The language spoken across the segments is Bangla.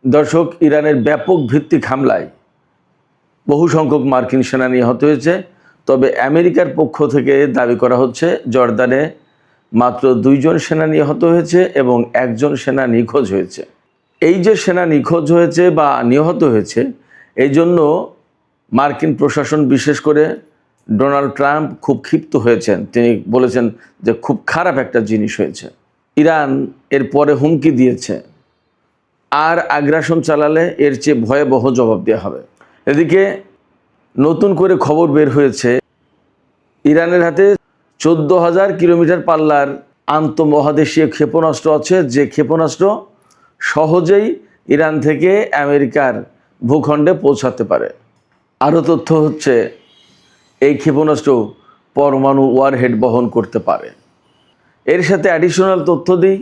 দর্শক, ইরানের ব্যাপক ভিত্তিক হামলায় বহু সংখ্যক মার্কিন সেনা নিহত হয়েছে। তবে আমেরিকার পক্ষ থেকে দাবি করা হচ্ছে জর্দানে মাত্র 2 জন সেনা নিহত হয়েছে এবং 1 জন সেনা নিখোঁজ হয়েছে। এই যে সেনা নিখোঁজ হয়েছে বা নিহত হয়েছে, এই জন্য মার্কিন প্রশাসন, বিশেষ করে ডোনাল্ড ট্রাম্প খুব ক্ষিপ্ত হয়েছেন। তিনি বলেছেন যে খুব খারাপ একটা জিনিস হয়েছে। ইরান এর পরে হুমকি দিয়েছে, আর আগ্রাসন চালালে এর চেয়ে ভয়াবহ জবাব দেওয়া হবে। এদিকে নতুন করে খবর বের হয়েছে, ইরানের হাতে 14,000 কিলোমিটার পাল্লার আন্তঃমহাদেশীয় ক্ষেপণাস্ত্র আছে, যে ক্ষেপণাস্ত্র সহজেই ইরান থেকে আমেরিকার ভূখণ্ডে পৌঁছাতে পারে। আরও তথ্য হচ্ছে, এই ক্ষেপণাস্ত্র পরমাণু ওয়ারহেড বহন করতে পারে। এর সাথে অ্যাডিশনাল তথ্য দিই,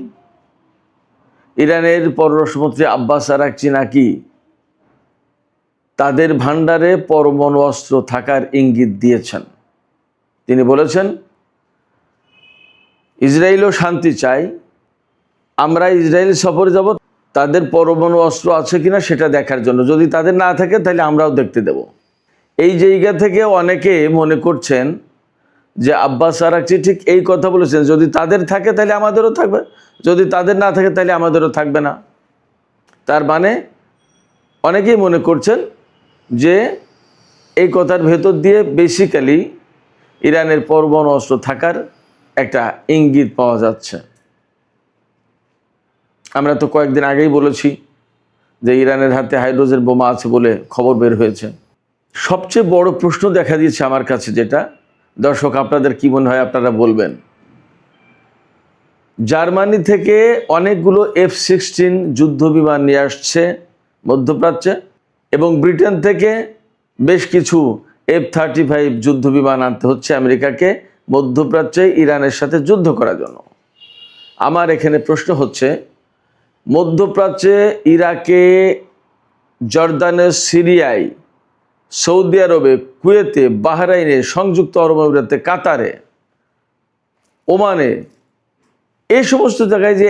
ইরানের পররাষ্ট্রমন্ত্রী আব্বাস আরাকচি নাকি তাদের ভাণ্ডারে পরমাণু অস্ত্র থাকার ইঙ্গিত দিয়েছেন। তিনি বলেছেন, ইসরায়েলও শান্তি চায়, আমরা ইসরায়েল সফরে যাব তাদের পরমাণু অস্ত্র আছে কিনা সেটা দেখার জন্য। যদি তাদের না থাকে তাহলে আমরাও দেখতে দেব। এই জায়গা থেকে অনেকে মনে করছেন যে আব্বাস আরাকচি ঠিক এই কথা বলেছেন, যদি তাদের থাকে তাহলে আমাদেরও থাকবে, যদি তাদের না থাকে তাহলে আমাদেরও থাকবে না। তার মানে অনেকেই মনে করছেন যে এই কথার ভেতর দিয়ে বেসিক্যালি ইরানের পরমাণু অস্ত্র থাকার একটা ইঙ্গিত পাওয়া যাচ্ছে। আমরা তো কয়েকদিন আগেই বলেছি যে ইরানের হাতে হাইড্রোজেন বোমা আছে বলে খবর বের হয়েছে। সবচেয়ে বড় প্রশ্ন দেখা দিয়েছে আমার কাছে, যেটা দর্শক আপনাদের কি মনে হয় আপনারা বলবেন। জার্মানি থেকে অনেকগুলো F-16 যুদ্ধ বিমান নিয়ে আসছে মধ্যপ্রাচ্যে, এবং ব্রিটেন থেকে বেশ কিছু F-35 যুদ্ধ বিমান আনতে হচ্ছে আমেরিকাকে মধ্যপ্রাচ্যে ইরানের সাথে যুদ্ধ করার জন্য। আমার এখানে প্রশ্ন হচ্ছে, মধ্যপ্রাচ্যে, ইরাকে, জর্দানে, সিরিয়ায়, সৌদি আরবে, কুয়েতে, বাহরাইনে, সংযুক্ত আরব আমিরাতে, কাতারে, ওমানে, এই সমস্ত জায়গায় যে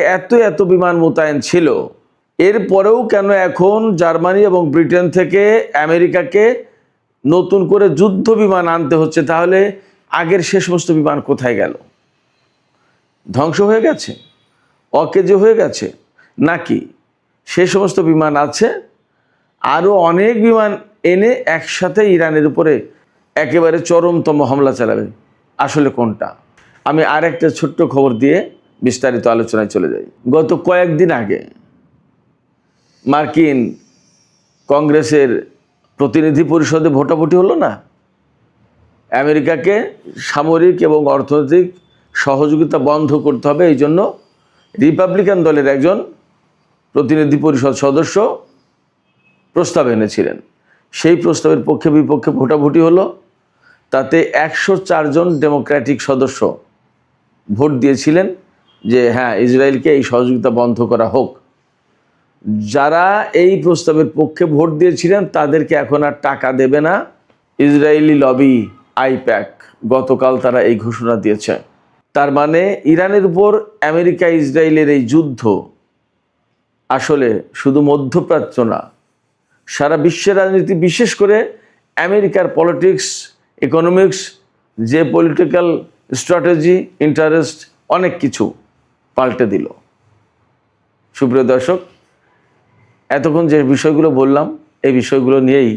এত বিমান মোতায়েন ছিল, এরপরেও কেন এখন জার্মানি এবং ব্রিটেন থেকে আমেরিকাকে নতুন করে যুদ্ধ বিমান আনতে হচ্ছে? তাহলে আগের সে সমস্ত বিমান কোথায় গেল? ধ্বংস হয়ে গেছে, অকেজো হয়ে গেছে, নাকি সে সমস্ত বিমান আছে? আরও অনেক বিমান এনে একসাথে ইরানের উপরে একেবারে চরমতম হামলা চালাবে। আসলে কোনটা? আমি আর একটা ছোট্ট খবর দিয়ে বিস্তারিত আলোচনায় চলে যাই। গত কয়েকদিন আগে মার্কিন কংগ্রেসের প্রতিনিধি পরিষদে ভোটাভুটি হলো না? আমেরিকাকে সামরিক এবং অর্থনৈতিক সহযোগিতা বন্ধ করতে হবে, এই জন্য রিপাবলিকান দলের একজন প্রতিনিধি পরিষদ সদস্য প্রস্তাব এনেছিলেন। সেই প্রস্তাবের পক্ষে বিপক্ষে ভোটাভুটি হলো। তাতে 104 জন ডেমোক্র্যাটিক সদস্য ভোট দিয়েছিলেন যে হ্যাঁ, ইসরায়েলকে এই সহযোগিতা বন্ধ করা হোক। যারা এই প্রস্তাবের পক্ষে ভোট দিয়েছিলেন তাদেরকে এখন আর টাকা দেবে না ইসরায়েলি লবি আইপ্যাক। গতকাল তারা এই ঘোষণা দিয়েছে। তার মানে ইরানের উপর আমেরিকা ইসরায়েলের এই যুদ্ধ আসলে শুধু মধ্যপ্রাচ্য না, সারা বিশ্বের রাজনীতি, বিশেষ করে আমেরিকার পলিটিক্স, ইকোনমিক্স, যে পলিটিক্যাল স্ট্র্যাটেজি, ইন্টারেস্ট, অনেক কিছু পাল্টে দিল। সুপ্রিয় দর্শক, এতক্ষণ যে বিষয়গুলো বললাম, এই বিষয়গুলো নিয়েই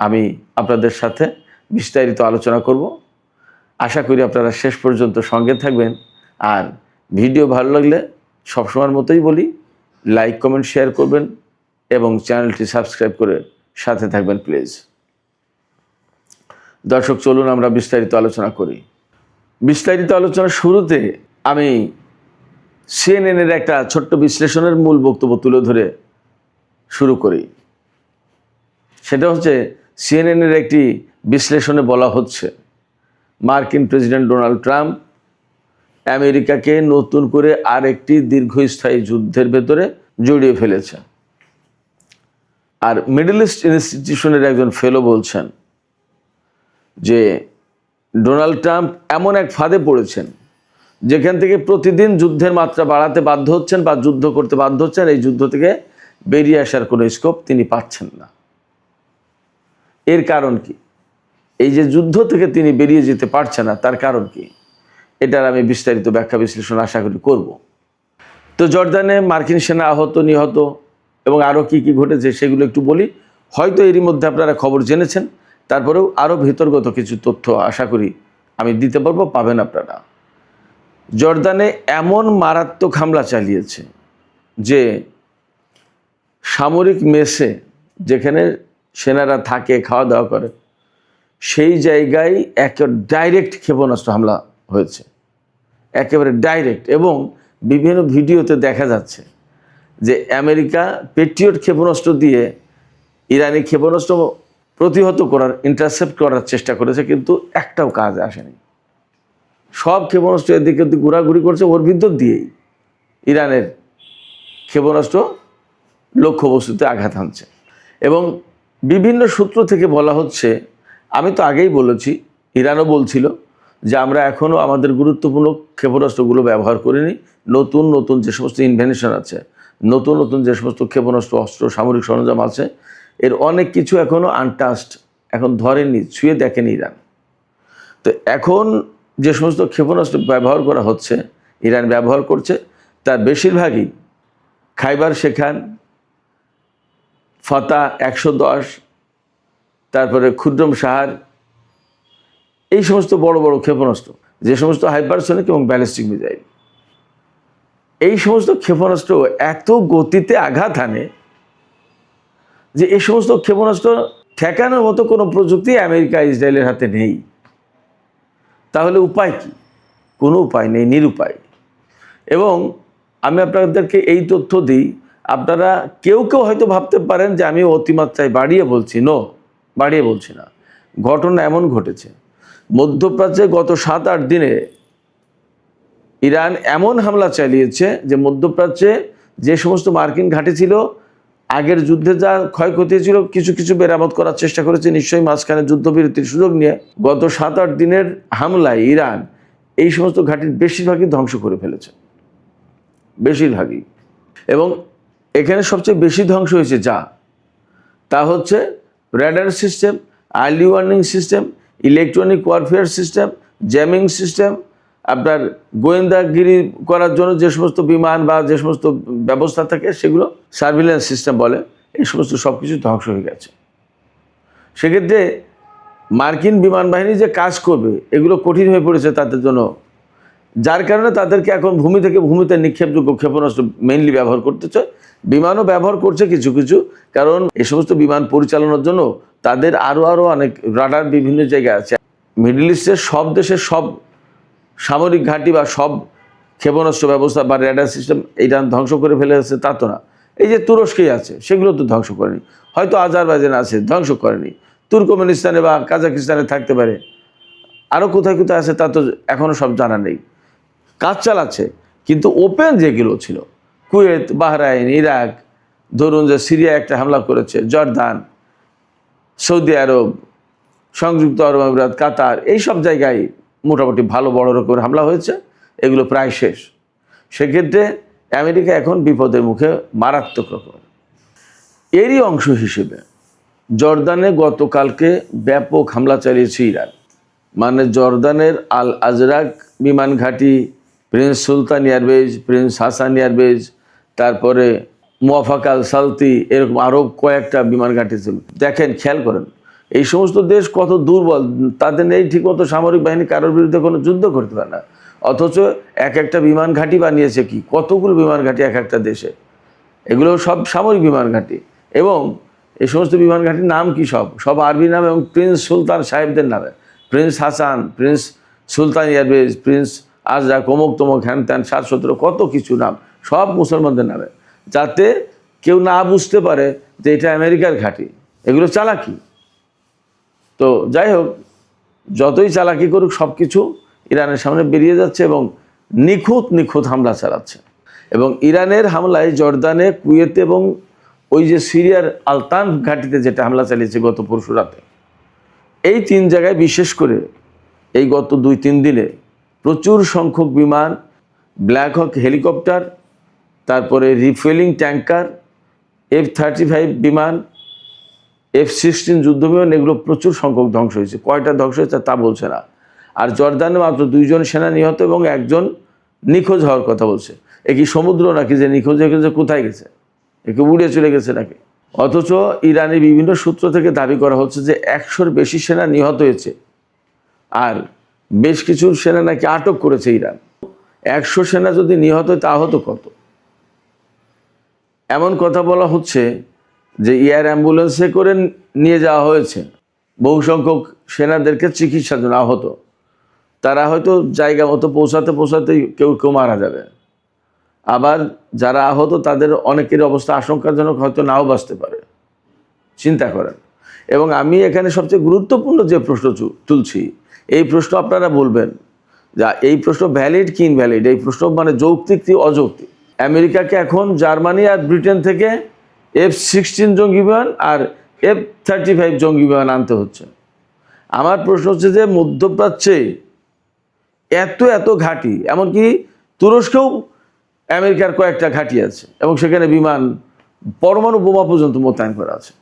আমি আপনাদের সাথে বিস্তারিত আলোচনা করব। আশা করি আপনারা শেষ পর্যন্ত সঙ্গে থাকবেন। আর ভিডিও ভালো লাগলে সবসময়ের মতোই বলি, লাইক, কমেন্ট, শেয়ার করবেন এবং চ্যানেলটি সাবস্ক্রাইব করে সাথে থাকবেন প্লিজ। দর্শক, চলুন আমরা বিস্তারিত আলোচনা করি। বিস্তারিত আলোচনার শুরুতে আমি সিএনএনের একটা ছোট্ট বিশ্লেষণের মূল বক্তব্য তুলে ধরে শুরু করি। সেটা হচ্ছে, সিএনএনের একটি বিশ্লেষণে বলা হচ্ছে, মার্কিন প্রেসিডেন্ট ডোনাল্ড ট্রাম্প আমেরিকাকে নতুন করে আরেকটি দীর্ঘস্থায়ী যুদ্ধের ভেতরে জড়িয়ে ফেলেছে। আর মিডল ইস্ট ইনস্টিটিউশনের একজন ফেলো বলছেন যে ডোনাল্ড ট্রাম্প এমন এক ফাঁদে পড়েছেন যেখান থেকে প্রতিদিন যুদ্ধের মাত্রা বাড়াতে বাধ্য হচ্ছেন বা যুদ্ধ করতে বাধ্য হচ্ছেন। এই যুদ্ধ থেকে বেরিয়ে আসার কোনো স্কোপ তিনি পাচ্ছেন না। এর কারণ কি? এই যে যুদ্ধ থেকে তিনি বেরিয়ে যেতে পারছেন না, তার কারণ কি? এটার আমি বিস্তারিত ব্যাখ্যা বিশ্লেষণ আশা করি করব। তো জর্দানে মার্কিন সেনা আহত, নিহত এবং আরও কি কি ঘটেছে সেগুলো একটু বলি। হয়তো এরই মধ্যে আপনারা খবর জেনেছেন, তারপরেও আরও ভিতরগত কিছু তথ্য আশা করি আমি দিতে পারবো, পাবেন আপনারা। জর্দানে এমন মারাত্মক হামলা চালিয়েছে যে সামরিক মেসে, যেখানে সেনারা থাকে, খাওয়া দাওয়া করে, সেই জায়গায় ডাইরেক্ট ক্ষেপণাস্ত্র হামলা হয়েছে, একেবারে ডাইরেক্ট। এবং বিভিন্ন ভিডিওতে দেখা যাচ্ছে যে আমেরিকা পেট্রিয়ট ক্ষেপণাস্ত্র দিয়ে ইরানি ক্ষেপণাস্ত্র প্রতিহত করার, ইন্টারসেপ্ট করার চেষ্টা করেছে, কিন্তু একটাও কাজ আসেনি। সব ক্ষেপণাস্ত্র এদিকে ঘোরাঘুরি করছে, ওর ভিতর দিয়েই ইরানের ক্ষেপণাস্ত্র লক্ষ্যবস্তুতে আঘাত হানছে। এবং বিভিন্ন সূত্র থেকে বলা হচ্ছে, আমি তো আগেই বলেছি, ইরানও বলছিল যে আমরা এখনও আমাদের গুরুত্বপূর্ণ ক্ষেপণাস্ত্রগুলো ব্যবহার করিনি। নতুন নতুন যে সমস্ত ইনভেনশন আছে, নতুন নতুন যে সমস্ত ক্ষেপণাস্ত্র, অস্ত্র, সামরিক সরঞ্জাম আছে, এর অনেক কিছু এখনও আনটাস্ট, এখন ধরেনি, ছুঁয়ে দেখেনি ইরান। তো এখন যে সমস্ত ক্ষেপণাস্ত্র ব্যবহার করা হচ্ছে, ইরান ব্যবহার করছে, তার বেশিরভাগই খাইবার শেখান, ফাতা 110, তারপরে ক্ষুদ্রম সাহার, এই সমস্ত বড় বড় ক্ষেপণাস্ত্র, যে সমস্ত হাইপারসনিক এবং ব্যালিস্টিক মিসাইল, এই সমস্ত ক্ষেপণাস্ত্র এত গতিতে আঘাত হানে যে এই সমস্ত ক্ষেপণাস্ত্র ঠেকানোর মতো কোনো প্রযুক্তি আমেরিকা ইসরায়েলের হাতে নেই। তাহলে উপায় কি? কোনো উপায় নেই, নিরুপায়। এবং আমি আপনাদেরকে এই তথ্য দিই, আপনারা কেউ কেউ হয়তো ভাবতে পারেন যে আমি অতিমাত্রায় বাড়িয়ে বলছি। বাড়িয়ে বলছি না। ঘটনা এমন ঘটেছে, মধ্যপ্রাচ্যে গত 7-8 দিনে ইরান এমন হামলা চালিয়েছে যে মধ্যপ্রাচ্যে যে সমস্ত মার্কিন ঘাঁটি ছিল, আগের যুদ্ধে যা ক্ষয়ক্ষতি ছিল, কিছু কিছু মেরামত করার চেষ্টা করেছে নিশ্চয়ই মাঝখানে যুদ্ধবিরতির সুযোগ নিয়ে। গত 7-8 দিনের হামলায় ইরান এই সমস্ত ঘাঁটির বেশিরভাগই ধ্বংস করে ফেলেছে, বেশিরভাগই। এবং এখানে সবচেয়ে বেশি ধ্বংস হয়েছে তা হচ্ছে radar system, early warning system, electronic warfare system, jamming system, আপনার গোয়েন্দাগিরি করার জন্য যে সমস্ত বিমান বা যে সমস্ত ব্যবস্থা থাকে, সেগুলো সার্ভিলেন্স সিস্টেম বলে, এই সমস্ত সব কিছু ধ্বংস হয়ে গেছে। সেক্ষেত্রে মার্কিন বিমান বাহিনী যে কাজ করবে, এগুলো কঠিন হয়ে পড়েছে তাদের জন্য, যার কারণে তাদেরকে এখন ভূমি থেকে ভূমিতে নিক্ষেপযোগ্য ক্ষেপণাস্ত্র মেইনলি ব্যবহার করতেছে। বিমানও ব্যবহার করছে কিছু কিছু, কারণ এই সমস্ত বিমান পরিচালনার জন্য তাদের আরও অনেক রাডার বিভিন্ন জায়গায় আছে। মিডল ইস্টের সব দেশের সব সামরিক ঘাঁটি বা সব ক্ষেপণাস্ত্র ব্যবস্থা বা রেডার সিস্টেম ইরান ধ্বংস করে ফেলেছে তা তো না। এই যে তুরস্কেই আছে, সেগুলো তো ধ্বংস করেনি। হয়তো আজারবাইজান আছে, ধ্বংস করেনি। তুর্কমেনিস্তানে বা কাজাকিস্তানে থাকতে পারে, আরও কোথায় কোথায় আছে তা তো এখনও সব জানা নেই। কাজ চালাচ্ছে, কিন্তু ওপেন যেগুলো ছিল, কুয়েত, বাহরাইন, ইরাক, ধরুন যে সিরিয়া একটা হামলা করেছে, জর্দান, সৌদি আরব, সংযুক্ত আরব আমিরাত, কাতার, এই সব জায়গায় মোটামুটি ভালো বড় রকমের হামলা হয়েছে, এগুলো প্রায় শেষ। সেক্ষেত্রে আমেরিকা এখন বিপদের মুখে, মারাত্মক রকমের। এরই অংশ হিসেবে জর্দানে গতকালকে ব্যাপক হামলা চালিয়েছে ইরান। মানে জর্দানের আল আজরাক বিমান ঘাঁটি, প্রিন্স সুলতান এয়ারবেজ, প্রিন্স হাসান এয়ারবেজ, তারপরে মুওয়াফাক আল সালতি, এরকম আরও কয়েকটা বিমান ঘাঁটি ছিল। দেখেন, খেয়াল করেন, এই সমস্ত দেশ কত দুর্বল, তাদের নেই ঠিকমতো সামরিক বাহিনী, কারোর বিরুদ্ধে কোনো যুদ্ধ করতে পারে না। অথচ এক একটা বিমান ঘাঁটি বানিয়েছে কি, কতগুলো বিমান ঘাঁটি এক একটা দেশে, এগুলো সব সামরিক বিমান ঘাঁটি। এবং এই সমস্ত বিমান ঘাঁটির নাম কি, সব আরবি নাম এবং প্রিন্স সুলতান সাহেবদের নামে। প্রিন্স হাসান, প্রিন্স সুলতান এয়ারবেজ, প্রিন্স আজরাক, অমুক তমুক, হ্যান ত্যান, 7-17 কত কিছু নাম, সব মুসলমানদের নামে, যাতে কেউ না বুঝতে পারে যে এটা আমেরিকার ঘাঁটি। এগুলো চালাকি। তো যাই হোক, যতই চালাকি করুক, সব কিছু ইরানের সামনে বেরিয়ে যাচ্ছে এবং নিখুঁত হামলা চালাচ্ছে। এবং ইরানের হামলায় জর্দানে, কুয়েতে এবং ওই যে সিরিয়ার আলতান ঘাঁটিতে যেটা হামলা চালিয়েছে গত পরশু রাতে, এই 3 জায়গায় বিশেষ করে এই গত 2-3 দিনে প্রচুর সংখ্যক বিমান, ব্ল্যাক হক হেলিকপ্টার, তারপরে রিফুয়েলিং ট্যাঙ্কার, F-35 বিমান, F-16 যুদ্ধ বিমান, এগুলো প্রচুর সংখ্যক ধ্বংস হয়েছে। কয়টা ধ্বংস হয়েছে তা বলছে না। আর জর্দানে মাত্র 2 জন সেনা নিহত এবং 1 জন নিখোঁজ হওয়ার কথা বলছে। এ কি সমুদ্র নাকি যে নিখোঁজ হয়ে গেছে? কোথায় গেছে? একে উড়ে চলে গেছে নাকি? অথচ ইরানের বিভিন্ন সূত্র থেকে দাবি করা হচ্ছে যে 100-র বেশি সেনা নিহত হয়েছে, আর বেশ কিছু সেনা নাকি আটক করেছে ইরান। 100 সেনা যদি নিহত হয় তা হতো কত? এমন কথা বলা হচ্ছে যে এয়ার অ্যাম্বুলেন্সে করে নিয়ে যাওয়া হয়েছে বহু সংখ্যক সেনাদেরকে চিকিৎসার জন্য আহত। তারা হয়তো জায়গা মতো পৌঁছাতে কেউ মারা যাবে। আবার যারা আহত তাদের অনেকের অবস্থা আশঙ্কাজনক, হয়তো নাও বাঁচতে পারে। চিন্তা করেন। এবং আমি এখানে সবচেয়ে গুরুত্বপূর্ণ যে প্রশ্ন তুলছি, এই প্রশ্ন আপনারা বলবেন যা এই প্রশ্ন ভ্যালিড কি ইনভ্যালিড, এই প্রশ্ন মানে যৌক্তিক কি অযৌক্তিক। আমেরিকাকে এখন জার্মানি আর ব্রিটেন থেকে F-16 জঙ্গি বিমান আর F-35 জঙ্গি বিমান আনতে হচ্ছে। আমার প্রশ্ন হচ্ছে যে মধ্যপ্রাচ্যে এত ঘাঁটি, এমনকি তুরস্কেও আমেরিকার কয়েকটা ঘাঁটি আছে এবং সেখানে বিমান, পরমাণু বোমা পর্যন্ত মোতায়েন করা আছে।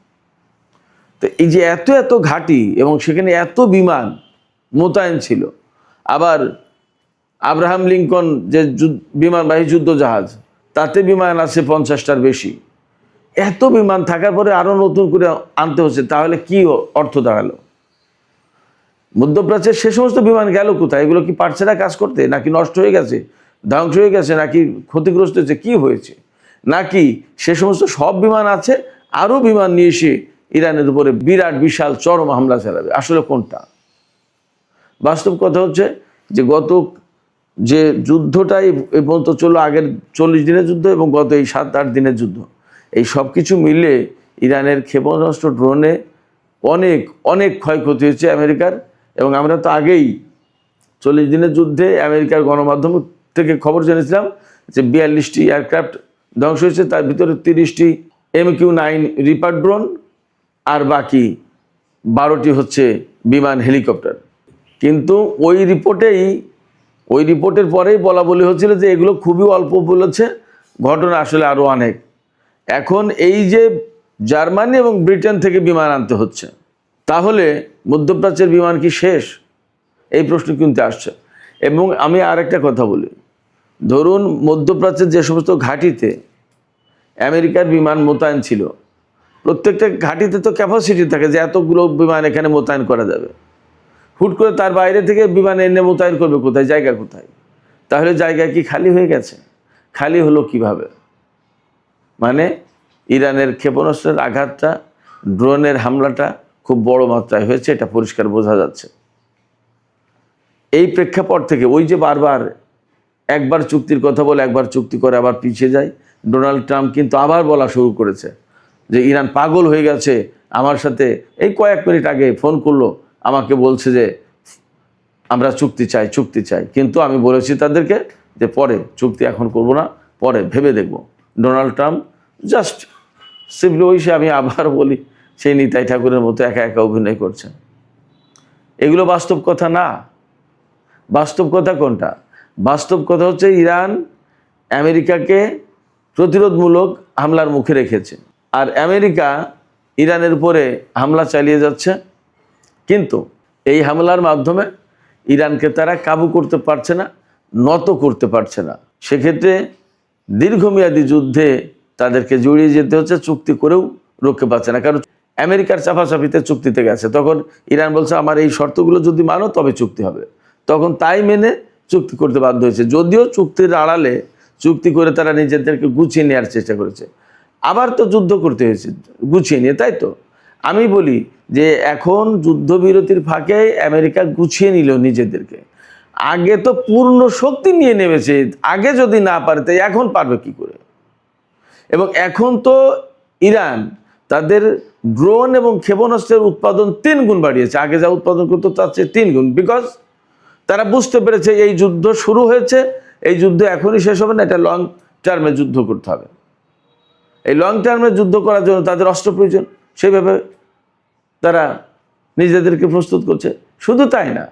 তো এই যে এত ঘাঁটি এবং সেখানে এত বিমান মোতায়েন ছিল, আবার আব্রাহাম লিঙ্কন যে বিমানবাহী যুদ্ধ জাহাজ, তাতে বিমান আছে 50টার বেশি। এত বিমান থাকার পরে আরও নতুন করে আনতে হচ্ছে, তাহলে কি অর্থ দাঁড়ালো? মধ্যপ্রাচ্যের সে সমস্ত বিমান গেল কোথায়? এগুলো কি পারছে না কাজ করতে, নাকি নষ্ট হয়ে গেছে, ধ্বংস হয়ে গেছে, নাকি ক্ষতিগ্রস্ত হয়েছে, কি হয়েছে? নাকি সে সমস্ত সব বিমান আছে, আরও বিমান নিয়ে এসে ইরানের উপরে বিরাট বিশাল চরম হামলা চালাবে? আসলে কোনটা? বাস্তব কথা হচ্ছে যে গত যে যুদ্ধটাই এই পর্যন্ত চললো, আগের 40 দিনের যুদ্ধ এবং গত এই 7-8 দিনের যুদ্ধ, এই সব কিছু মিলে ইরানের ক্ষেপণাস্ত্র, ড্রোনে অনেক ক্ষয়ক্ষতি হয়েছে আমেরিকার। এবং আমরা তো আগেই 40 দিনের যুদ্ধে আমেরিকার গণমাধ্যম থেকে খবর জেনেছিলাম যে 42টি এয়ারক্রাফট ধ্বংস হয়েছে, তার ভিতরে 30টি MQ-9 রিপার ড্রোন আর বাকি 12টি হচ্ছে বিমান, হেলিকপ্টার। কিন্তু ওই রিপোর্টের পরেই বলি হচ্ছিল যে এগুলো খুবই অল্প বলেছে, ঘটনা আসলে আরও অনেক। এখন এই যে জার্মানি এবং ব্রিটেন থেকে বিমান আনতে হচ্ছে, তাহলে মধ্যপ্রাচ্যের বিমান কি শেষ? এই প্রশ্ন কিন্তু আসছে। এবং আমি আরেকটা কথা বলি, ধরুন মধ্যপ্রাচ্যের যে সমস্ত ঘাঁটিতে আমেরিকার বিমান মোতায়েন ছিল, প্রত্যেকটা ঘাঁটিতে তো ক্যাপাসিটি থাকে যে এতগুলো বিমান এখানে মোতায়েন করা যাবে। হুট করে তার বাইরে থেকে বিমান এনে মোতায়েন করবে কোথায়? জায়গা কোথায়? তাহলে জায়গা কি খালি হয়ে গেছে? খালি হলো কিভাবে? মানে ইরানের ক্ষেপণাস্ত্রের আঘাতটা, ড্রোনের হামলাটা খুব বড় মাত্রায় হয়েছে, এটা পরিষ্কার বোঝা যাচ্ছে। এই প্রেক্ষাপট থেকে ওই যে বারবার একবার চুক্তির কথা বলে একবার চুক্তি করে আবার পিছিয়ে যায়, ডোনাল্ড ট্রাম্প কিন্তু আবার বলা শুরু করেছে যে ইরান পাগল হয়ে গেছে। আমার সাথে এই কয়েক মিনিট আগে ফোন করলো, আমাকে বলছে যে আমরা চুক্তি চাই, কিন্তু আমি বলেছি তাদেরকে যে পরে চুক্তি, এখন করব না, পরে ভেবে দেখব। ডোনাল্ড ট্রাম্প জাস্ট সিম্পলি ওইসে, আমি আবার বলি, সেই নিতাই ঠাকুরের মতো একা অভিনয় করছেন। এগুলো বাস্তব কথা না। বাস্তব কথা কোনটা? বাস্তব কথা হচ্ছে ইরান আমেরিকাকে প্রতিরোধমূলক হামলার মুখে রেখেছে, আর আমেরিকা ইরানের উপরে হামলা চালিয়ে যাচ্ছে। কিন্তু এই হামলার মাধ্যমে ইরানকে তারা কাবু করতে পারছে না, নত করতে পারছে না। সেক্ষেত্রে দীর্ঘমেয়াদী যুদ্ধে তাদেরকে জড়িয়ে যেতে হচ্ছে, চুক্তি করেও রক্ষে পাচ্ছে না। কারণ আমেরিকার চাপাচাপিতে চুক্তিতে গেছে, তখন ইরান বলছে আমার এই শর্তগুলো যদি মানো তবে চুক্তি হবে। তখন তাই মেনে চুক্তি করতে বাধ্য হয়েছে, যদিও চুক্তির আড়ালে চুক্তি করে তারা নিজেদেরকে গুছিয়ে নেওয়ার চেষ্টা করেছে। আবার তো যুদ্ধ করতে হয়েছে গুছিয়ে নিয়ে, তাই তো? আমি বলি যে এখন যুদ্ধবিরতির ফাঁকে আমেরিকা গুছিয়ে নিল নিজেদেরকে। আগে তো পূর্ণ শক্তি নিয়ে নেমেছে, আগে যদি না পারে তাই এখন পারবে কি করে? এবং এখন তো ইরান তাদের ড্রোন এবং ক্ষেপণাস্ত্রের উৎপাদন 3 গুণ বাড়িয়েছে, আগে যা উৎপাদন করতো তার চেয়ে 3 গুণ। বিকজ তারা বুঝতে পেরেছে এই যুদ্ধ শুরু হয়েছে, এই যুদ্ধ এখনই শেষ হবে না, এটা লং টার্মে যুদ্ধ করতে হবে। এই লং টার্মে যুদ্ধ করার জন্য তাদের অস্ত্র প্রয়োজন, সেইভাবে তারা নিজেদেরকে প্রস্তুত করছে। শুধু তাই না,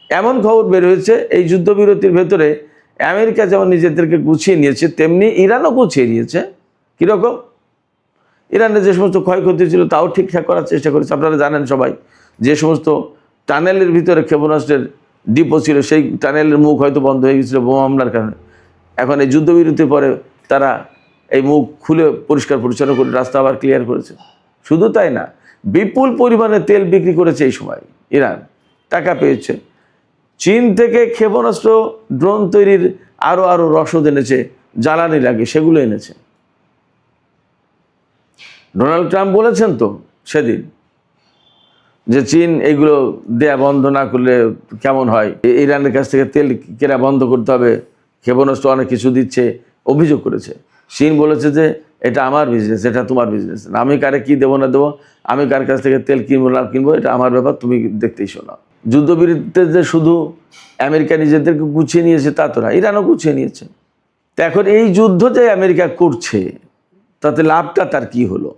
এমন খবর বের হয়েছে এই যুদ্ধবিরতির ভেতরে আমেরিকা যেমন নিজেদেরকে গুছিয়ে নিয়েছে, তেমনি ইরানও গুছিয়ে নিয়েছে। কীরকম? ইরানের যে সমস্ত ক্ষয়ক্ষতি ছিল তাও ঠিকঠাক করার চেষ্টা করেছে। আপনারা জানেন সবাই, যে সমস্ত টানেলের ভিতরে ক্ষেপণাস্ত্রের ডিপো ছিল, সেই টানেলের মুখ হয়তো বন্ধ হয়ে গেছিলো বোমা হামলার কারণে। এখন এই যুদ্ধবিরতির পরে তারা এই মুখ খুলে পরিষ্কার পরিচ্ছন্ন করে রাস্তা আবার ক্লিয়ার করেছে। শুধু তাই না, বিপুল পরিমাণে তেল বিক্রি করেছে এই সময় ইরান, টাকা পেয়েছে। চীন থেকে ক্ষেপণাস্ত্র, ড্রোন তৈরির আরও রসদ এনেছে, জ্বালানি লাগে সেগুলো এনেছে। ডোনাল্ড ট্রাম্প বলেছেন তো সেদিন যে চীন এগুলো দেয়া বন্ধ না করলে কেমন হয়, ইরানের কাছ থেকে তেল কেনা বন্ধ করতে হবে, ক্ষেপণাস্ত্র অনেক কিছু দিচ্ছে, অভিযোগ করেছে। চীন বলেছে যে এটা আমার বিজনেস, এটা তোমার বিজনেস, আমি কারে কি দেবো না দেবো, আমি কার কাছ থেকে তেল কিনবো না কিনবো, এটা আমার ব্যাপার, তুমি দেখতেই শোনো। যুদ্ধবিরতিতে যে শুধু আমেরিকা নিজেদেরকে গুছিয়ে নিয়েছে তা তো না, ইরানও গুছিয়ে নিয়েছে। তো এখন এই যুদ্ধ যে আমেরিকা করছে তাতে লাভটা তার কি হলো?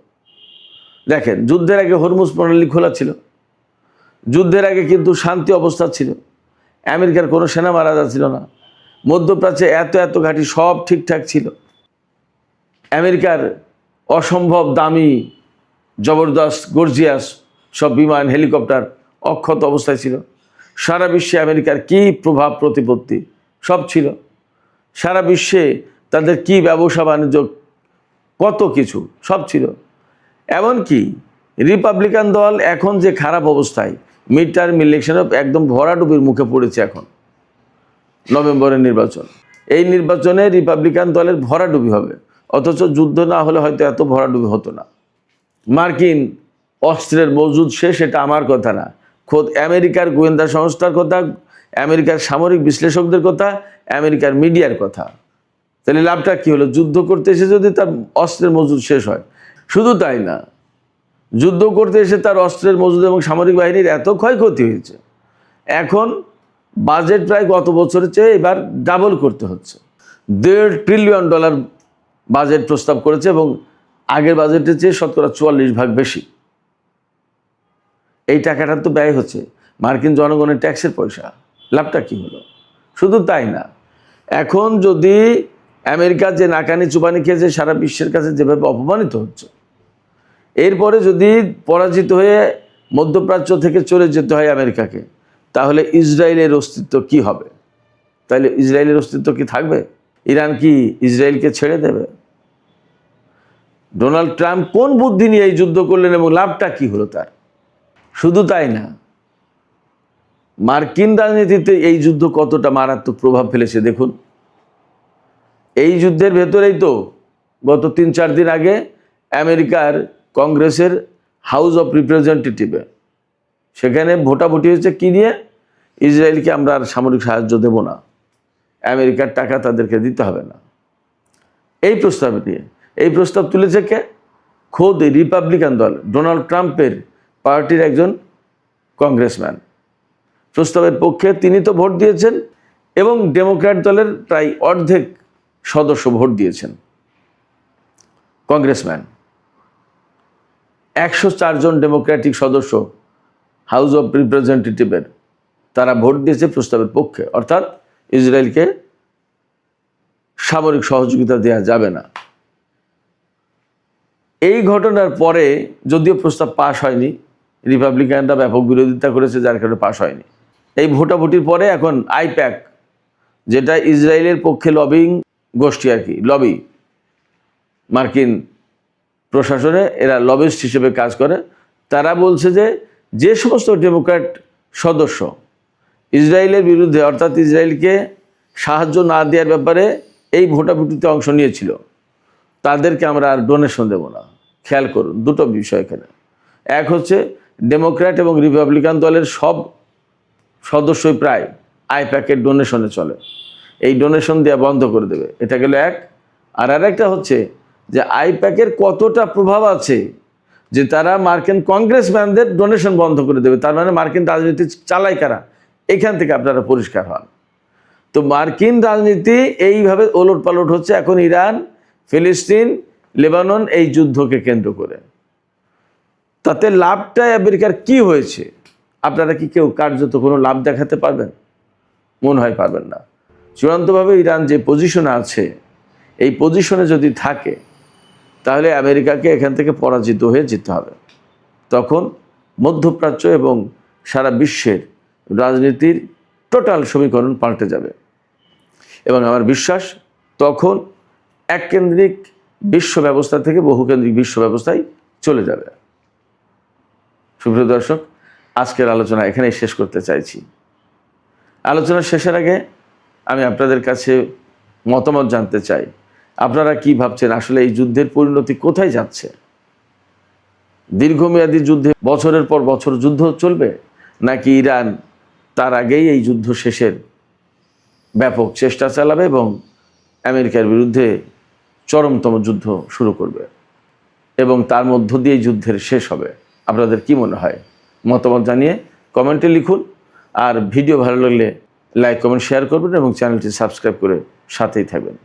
দেখেন, যুদ্ধের আগে হরমুজ প্রণালী খোলা ছিল, যুদ্ধের আগে কিন্তু শান্তি অবস্থা ছিল, আমেরিকার কোনো সেনা মারা যাচ্ছিল না, মধ্যপ্রাচ্যে এত ঘাঁটি সব ঠিকঠাক ছিল, আমেরিকার অসম্ভব দামি জবরদস্ত গর্জিয়াস সব বিমান হেলিকপ্টার অক্ষত অবস্থায় ছিল, সারা বিশ্বে আমেরিকার কি প্রভাব প্রতিপত্তি সব ছিল, সারা বিশ্বে তাদের কি ব্যবসা বাণিজ্য কত কিছু সব ছিল। এমনকি রিপাবলিকান দল এখন যে খারাপ অবস্থায়, মিড টার্ম ইলেকশনে একদম ভরাডুবির মুখে পড়েছে। এখন নভেম্বরের নির্বাচন, এই নির্বাচনে রিপাবলিকান দলের ভরাডুবি হবে, অথচ যুদ্ধ না হলে হয়তো এত ভরাডুবি হতো না। মার্কিন অস্ত্রের মজুদ শেষ, এটা আমার কথা না, খোদ আমেরিকার গোয়েন্দা সংস্থার কথা, আমেরিকার সামরিক বিশ্লেষকদের কথা, আমেরিকার মিডিয়ার কথা। তাহলে লাভটা কী হলো? যুদ্ধ করতে এসে যদি তার অস্ত্রের মজুদ শেষ হয়। শুধু তাই না, যুদ্ধ করতে এসে তার অস্ত্রের মজুদ এবং সামরিক বাহিনীর এত ক্ষয়ক্ষতি হয়েছে, এখন বাজেট প্রায় গত বছরের চেয়ে এবার ডাবল করতে হচ্ছে। $1.5 ট্রিলিয়ন বাজেট প্রস্তাব করেছে এবং আগের বাজেটের চেয়ে শতকরা 44% বেশি। এই টাকাটা তো ব্যয় হচ্ছে মার্কিন জনগণের ট্যাক্সের পয়সা। লাভটা কি হলো? শুধু তাই না, এখন যদি আমেরিকা যে নাকানি চুপানি খেয়েছে, সারা বিশ্বের কাছে যেভাবে অপমানিত হচ্ছে, এরপরে যদি পরাজিত হয়ে মধ্যপ্রাচ্য থেকে চলে যেতে হয় আমেরিকাকে, তাহলে ইসরায়েলের অস্তিত্ব কি হবে? তাহলে ইসরায়েলের অস্তিত্ব কি থাকবে? ইরান কি ইসরায়েলকে ছেড়ে দেবে? ডোনাল্ড ট্রাম্প কোন বুদ্ধি নিয়ে এই যুদ্ধ করলেন এবং লাভটা কি হলো তার? শুধু তাই না, মার্কিন রাজনীতিতে এই যুদ্ধ কতটা মারাত্মক প্রভাব ফেলেছে দেখুন। এই যুদ্ধের ভেতরেই তো গত 3-4 দিন আগে আমেরিকার কংগ্রেসের হাউস অফ রিপ্রেজেন্টেটিভে সেখানে ভোটাভুটি হয়েছে কি নিয়ে? ইসরায়েলকে আমরা আর সামরিক সাহায্য দেব না, আমেরিকার টাকা তাদেরকে দিতে হবে না, এই প্রস্তাব নিয়ে। এই প্রস্তাব তুলেছে কে? খোদ রিপাবলিকান দল, ডোনাল্ড ট্রাম্পের পার্টির একজন কংগ্রেসম্যান। প্রস্তাবের পক্ষে তিনি তো ভোট দিয়েছেন এবং ডেমোক্র্যাট দলের প্রায় অর্ধেক সদস্য ভোট দিয়েছেন। কংগ্রেসম্যান 104 জন ডেমোক্রেটিক সদস্য হাউস অফ রিপ্রেজেন্টেটিভের, তারা ভোট দিয়েছে প্রস্তাবের পক্ষে, অর্থাৎ ইসরায়েলকে সামরিক সহযোগিতা দেওয়া যাবে না। এই ঘটনার পরে যদিও প্রস্তাব পাশ হয়নি, রিপাবলিকানরা ব্যাপক বিরোধিতা করেছে, যার কারণে পাশ হয়নি। এই ভোটাভুটির পরে এখন আইপ্যাক, যেটা ইসরায়েলের পক্ষে লবিং গোষ্ঠী আর কি, লবি, মার্কিন প্রশাসনে এরা লবিস্ট হিসেবে কাজ করে, তারা বলছে যে যে সমস্ত ডেমোক্র্যাট সদস্য ইসরায়েলের বিরুদ্ধে, অর্থাৎ ইসরায়েলকে সাহায্য না দেওয়ার ব্যাপারে এই ভোটাভুটিতে অংশ নিয়েছিল, তাদেরকে আমরা আর ডোনেশন দেব না। খেয়াল করুন, দুটো বিষয় এখানে। এক হচ্ছে ডেমোক্র্যাট এবং রিপাবলিকান দলের সব সদস্যই প্রায় আইপ্যাকের ডোনেশনে চলে, এই ডোনেশন দেওয়া বন্ধ করে দেবে, এটা গেল এক। আর আরেকটা হচ্ছে যে আইপ্যাকের কতটা প্রভাব আছে যে তারা মার্কিন কংগ্রেসম্যানদের ডোনেশন বন্ধ করে দেবে। তার মানে মার্কিন রাজনীতি চালায় কারা? এখান থেকে আপনারা পরিষ্কার হন। তো মার্কিন রাজনীতি এইভাবে ওলটপালট হচ্ছে এখন ইরান, ফিলিস্তিন, লেবানন এই যুদ্ধকে কেন্দ্র করে। তাতে লাভটা আমেরিকার কি হয়েছে? আপনারা কি কেউ কার্যত কোনো লাভ দেখাতে পারবেন? মনে হয় পারবেন না। চূড়ান্তভাবে ইরান যে পজিশনে আছে, এই পজিশনে যদি থাকে তাহলে আমেরিকাকে এখান থেকে পরাজিত হয়ে যেতে হবে। তখন মধ্যপ্রাচ্য এবং সারা বিশ্বের রাজনীতির টোটাল সমীকরণ পাল্টে যাবে এবং আমার বিশ্বাস তখন এককেন্দ্রিক বিশ্ব ব্যবস্থা থেকে বহুকেন্দ্রিক বিশ্ব ব্যবস্থায় চলে যাবে। সুপ্রিয় দর্শক, আজকের আলোচনা এখানেই শেষ করতে চাইছি। আলোচনা শেষের আগে আমি আপনাদের কাছে মতামত জানতে চাই, আপনারা কি ভাবছেন আসলে এই যুদ্ধের পরিণতি কোথায় যাচ্ছে? দীর্ঘমেয়াদী যুদ্ধে বছরের পর বছর যুদ্ধ চলবে, নাকি ইরান তার আগেই এই যুদ্ধ শেষের ব্যাপক চেষ্টা চালাবে এবং আমেরিকার বিরুদ্ধে চরমতম যুদ্ধ শুরু করবে এবং তার মধ্য দিয়ে যুদ্ধের শেষ হবে? আপনাদের কি মনে হয়? মতামত জানিয়ে কমেন্টে লিখুন। আর ভিডিও ভালো লাগলে লাইক কমেন্ট শেয়ার করবেন এবং চ্যানেলটি সাবস্ক্রাইব করে সাথেই থাকবেন।